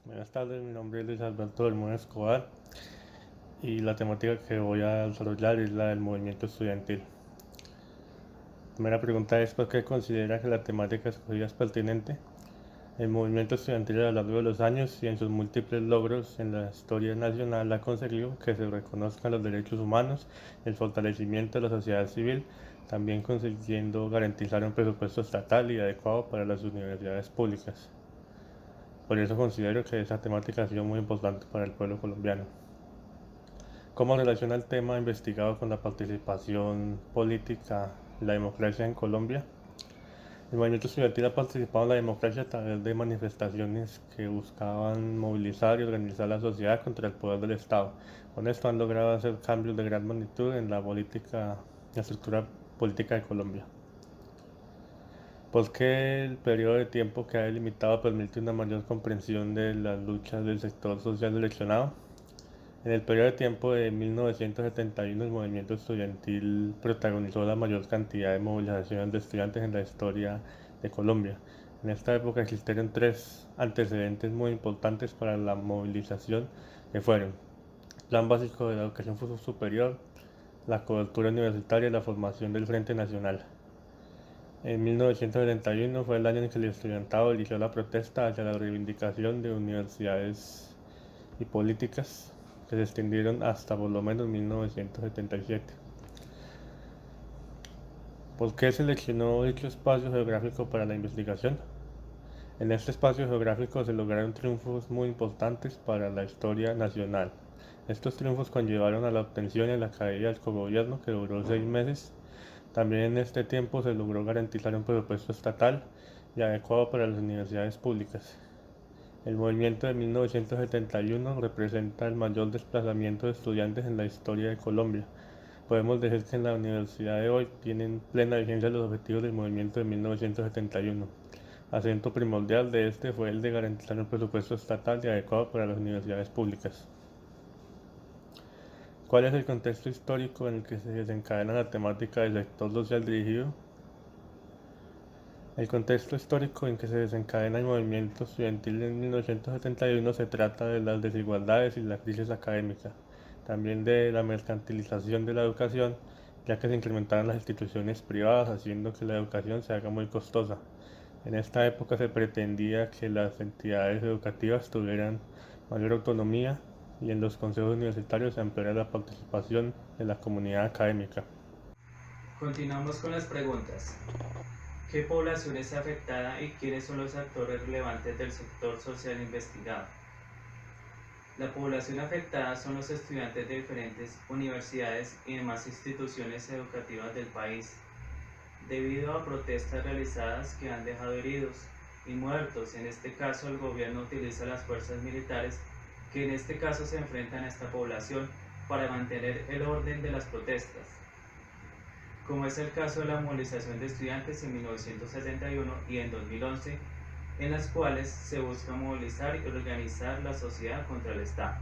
Buenas tardes, mi nombre es Luis Alberto del Mono Escobar y la temática que voy a desarrollar es la del movimiento estudiantil. La primera pregunta es: ¿por qué considera que la temática escogida es pertinente? El movimiento estudiantil a lo largo de los años y en sus múltiples logros en la historia nacional ha conseguido que se reconozcan los derechos humanos, el fortalecimiento de la sociedad civil, también consiguiendo garantizar un presupuesto estatal y adecuado para las universidades públicas. Por eso considero que esa temática ha sido muy importante para el pueblo colombiano. ¿Cómo relaciona el tema investigado con la participación política y la democracia en Colombia? El movimiento estudiantil ha participado en la democracia a través de manifestaciones que buscaban movilizar y organizar la sociedad contra el poder del Estado. Con esto han logrado hacer cambios de gran magnitud en la estructura política de Colombia. ¿Por qué el periodo de tiempo que ha delimitado permite una mayor comprensión de las luchas del sector social seleccionado? En el periodo de tiempo de 1971, el movimiento estudiantil protagonizó la mayor cantidad de movilizaciones de estudiantes en la historia de Colombia. En esta época existieron tres antecedentes muy importantes para la movilización, que fueron: Plan Básico de la Educación Superior, la cobertura universitaria y la formación del Frente Nacional. En 1971 fue el año en que el estudiantado inició la protesta hacia la reivindicación de universidades y políticas que se extendieron hasta por lo menos 1977. ¿Por qué seleccionó dicho espacio geográfico para la investigación? En este espacio geográfico se lograron triunfos muy importantes para la historia nacional. Estos triunfos conllevaron a la obtención y a la caída del cogobierno, que duró 6 meses. También en este tiempo se logró garantizar un presupuesto estatal y adecuado para las universidades públicas. El movimiento de 1971 representa el mayor desplazamiento de estudiantes en la historia de Colombia. Podemos decir que en la universidad de hoy tienen plena vigencia los objetivos del movimiento de 1971. Acento primordial de este fue el de garantizar un presupuesto estatal y adecuado para las universidades públicas. ¿Cuál es el contexto histórico en el que se desencadena la temática del sector social dirigido? El contexto histórico en que se desencadena el movimiento estudiantil en 1971 se trata de las desigualdades y la crisis académica, también de la mercantilización de la educación, ya que se incrementaron las instituciones privadas, haciendo que la educación se haga muy costosa. En esta época se pretendía que las entidades educativas tuvieran mayor autonomía y en los consejos universitarios se ampliara la participación de la comunidad académica. Continuamos con las preguntas. ¿Qué población es afectada y quiénes son los actores relevantes del sector social investigado? La población afectada son los estudiantes de diferentes universidades y demás instituciones educativas del país, debido a protestas realizadas que han dejado heridos y muertos. En este caso, el gobierno utiliza las fuerzas militares, que en este caso se enfrentan a esta población para mantener el orden de las protestas, como es el caso de la movilización de estudiantes en 1971 y en 2011, en las cuales se busca movilizar y organizar la sociedad contra el Estado.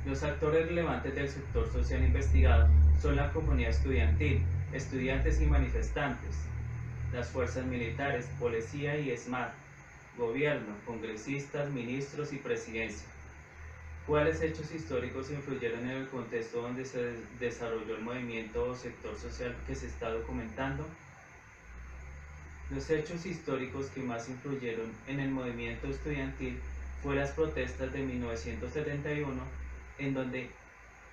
Los actores relevantes del sector social investigado son la comunidad estudiantil, estudiantes y manifestantes, las fuerzas militares, policía y ESMAD, gobierno, congresistas, ministros y presidencia. ¿Cuáles hechos históricos influyeron en el contexto donde se desarrolló el movimiento o sector social que se está documentando? Los hechos históricos que más influyeron en el movimiento estudiantil fue las protestas de 1971, en donde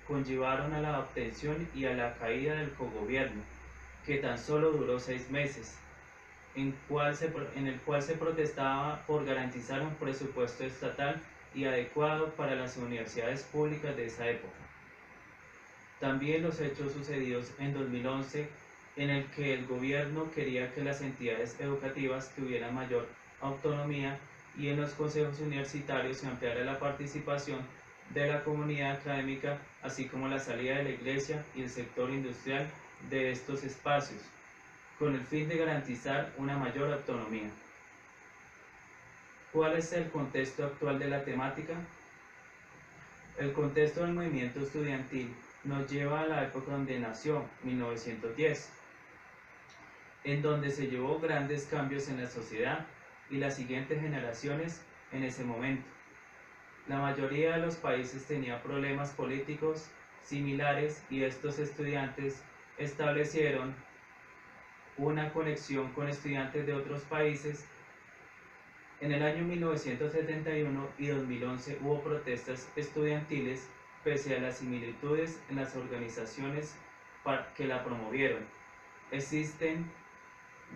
conllevaron a la obtención y a la caída del cogobierno, que tan solo duró 6 meses, en el cual se protestaba por garantizar un presupuesto estatal y adecuado para las universidades públicas de esa época. También los hechos sucedidos en 2011, en el que el gobierno quería que las entidades educativas tuvieran mayor autonomía y en los consejos universitarios se ampliara la participación de la comunidad académica, así como la salida de la iglesia y el sector industrial de estos espacios, con el fin de garantizar una mayor autonomía. ¿Cuál es el contexto actual de la temática? El contexto del movimiento estudiantil nos lleva a la época donde nació, 1910, en donde se llevó grandes cambios en la sociedad y las siguientes generaciones en ese momento. La mayoría de los países tenía problemas políticos similares y estos estudiantes establecieron una conexión con estudiantes de otros países. En el año 1971 y 2011 hubo protestas estudiantiles pese a las similitudes en las organizaciones que la promovieron. Existen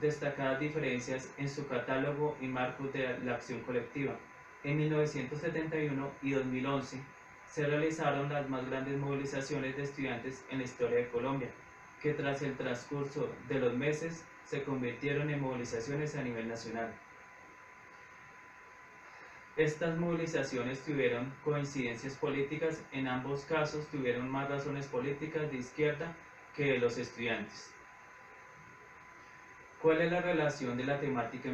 destacadas diferencias en su catálogo y marcos de la acción colectiva. En 1971 y 2011 se realizaron las más grandes movilizaciones de estudiantes en la historia de Colombia, que tras el transcurso de los meses se convirtieron en movilizaciones a nivel nacional. Estas movilizaciones tuvieron coincidencias políticas, en ambos casos tuvieron más razones políticas de izquierda que de los estudiantes. ¿Cuál es la relación de la temática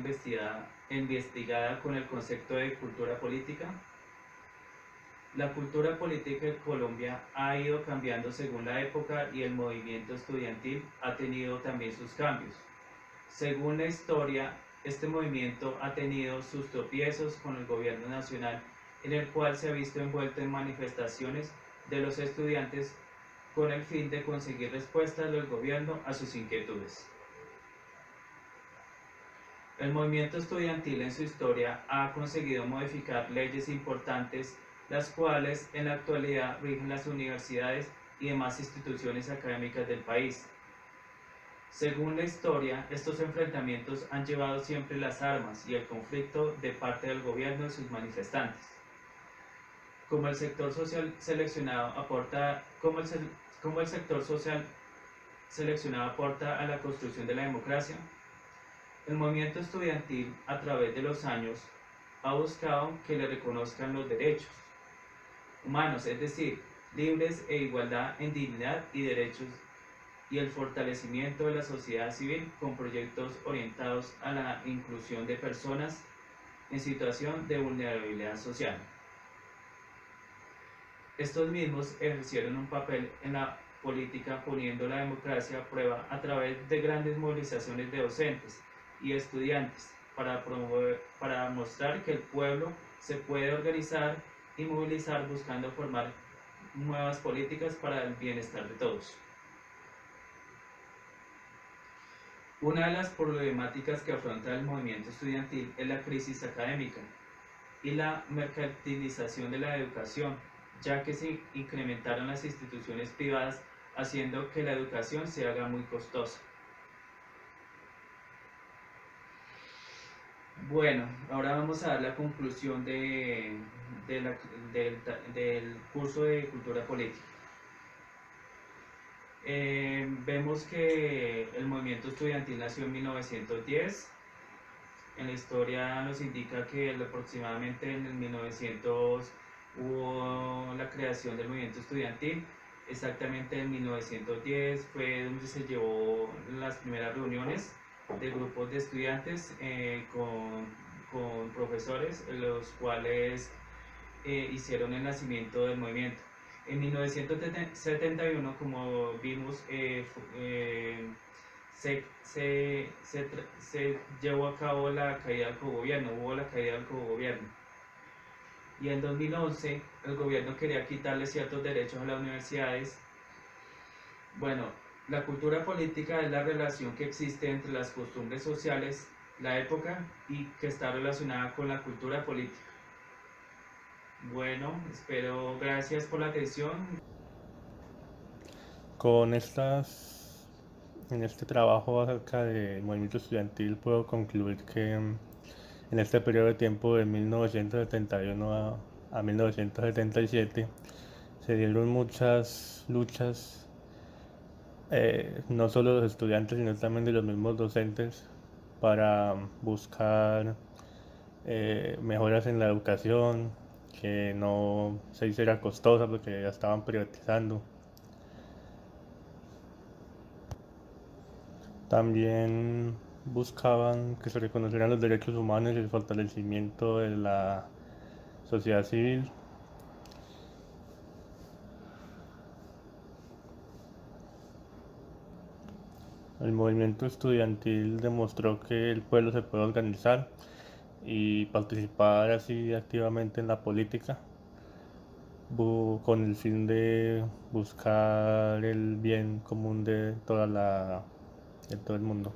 investigada con el concepto de cultura política? La cultura política de Colombia ha ido cambiando según la época y el movimiento estudiantil ha tenido también sus cambios. Según la historia, este movimiento ha tenido sus tropiezos con el gobierno nacional, en el cual se ha visto envuelto en manifestaciones de los estudiantes con el fin de conseguir respuestas del gobierno a sus inquietudes. El movimiento estudiantil en su historia ha conseguido modificar leyes importantes, las cuales en la actualidad rigen las universidades y demás instituciones académicas del país. Según la historia, estos enfrentamientos han llevado siempre las armas y el conflicto de parte del gobierno y sus manifestantes. Como el sector social seleccionado aporta a la construcción de la democracia, el movimiento estudiantil a través de los años ha buscado que le reconozcan los derechos humanos, es decir, libres e igualdad en dignidad y derechos, y el fortalecimiento de la sociedad civil con proyectos orientados a la inclusión de personas en situación de vulnerabilidad social. Estos mismos ejercieron un papel en la política poniendo la democracia a prueba a través de grandes movilizaciones de docentes y estudiantes para mostrar que el pueblo se puede organizar y movilizar buscando formar nuevas políticas para el bienestar de todos. Una de las problemáticas que afronta el movimiento estudiantil es la crisis académica y la mercantilización de la educación, ya que se incrementaron las instituciones privadas, haciendo que la educación se haga muy costosa. Bueno, ahora vamos a dar la conclusión del curso de cultura política. Vemos que el movimiento estudiantil nació en 1910. En la historia nos indica que aproximadamente en el 1900 hubo la creación del movimiento estudiantil. Exactamente en 1910 fue donde se llevó las primeras reuniones de grupos de estudiantes con profesores, los cuales hicieron el nacimiento del movimiento. En 1971, como vimos, se llevó a cabo la caída del cogobierno, hubo la caída del cogobierno. Y en 2011 el gobierno quería quitarle ciertos derechos a las universidades. Bueno, la cultura política es la relación que existe entre las costumbres sociales, la época y que está relacionada con la cultura política. Bueno, gracias por la atención. En este trabajo acerca del movimiento estudiantil puedo concluir que en este periodo de tiempo de 1971 a 1977 se dieron muchas luchas, no solo de los estudiantes sino también de los mismos docentes, para buscar mejoras en la educación, que no se hiciera costosa porque ya estaban privatizando. También buscaban que se reconocieran los derechos humanos y el fortalecimiento de la sociedad civil. El movimiento estudiantil demostró que el pueblo se puede organizar y participar así activamente en la política con el fin de buscar el bien común de todo el mundo.